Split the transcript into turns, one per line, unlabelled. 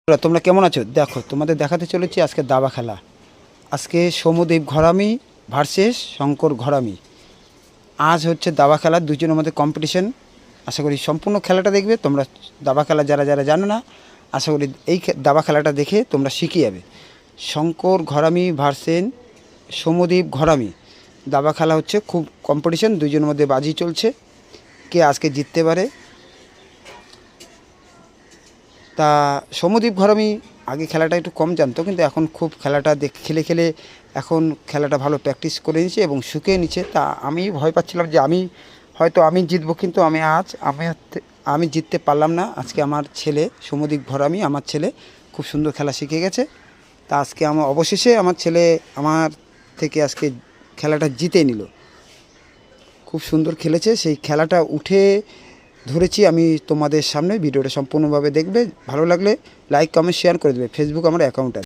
তোমরা কেমন আছো? দেখো তোমাদের দেখাতে চলেছি আজকে দাবা খেলা। আজকে সৌম্যদীপ ঘরামি ভার্সেস শঙ্কর ঘরামি। আজ হচ্ছে দাবা খেলা, দুজনের মধ্যে কম্পিটিশন। আশা করি সম্পূর্ণ খেলাটা দেখবে তোমরা। দাবা খেলা যারা যারা জানো না, আশা করি এই দাবা খেলাটা দেখে তোমরা শিখে যাবে। শঙ্কর ঘরামি ভার্সেস সৌম্যদীপ ঘরামি দাবা খেলা হচ্ছে, খুব কম্পিটিশন, দুজনের মধ্যে বাজি চলছে কে আজকে জিততে পারে। তা সৌম্যদীপ ঘরামি আগে খেলাটা একটু কম জানতো, কিন্তু এখন খুব খেলাটা খেলে খেলে এখন খেলাটা ভালো প্র্যাকটিস করে নিচ্ছে এবং শিখে নিচ্ছে। তা আমি ভয় পাচ্ছিলাম যে আমি জিতবো, কিন্তু আমি জিততে পারলাম না। আজকে আমার ছেলে সৌম্যদীপ ঘরামি, আমার ছেলে খুব সুন্দর খেলা শিখে গেছে। তা আজকে অবশেষে আমার ছেলে আমার থেকে আজকে খেলাটা জিতে নিল। খুব সুন্দর খেলেছে, সেই খেলাটা উঠে ধরেছি আমি তোমাদের সামনে। ভিডিওটা সম্পূর্ণভাবে দেখবে, ভালো লাগলে লাইক কমেন্ট শেয়ার করে দেবে। ফেসবুক আমার অ্যাকাউন্ট আছে।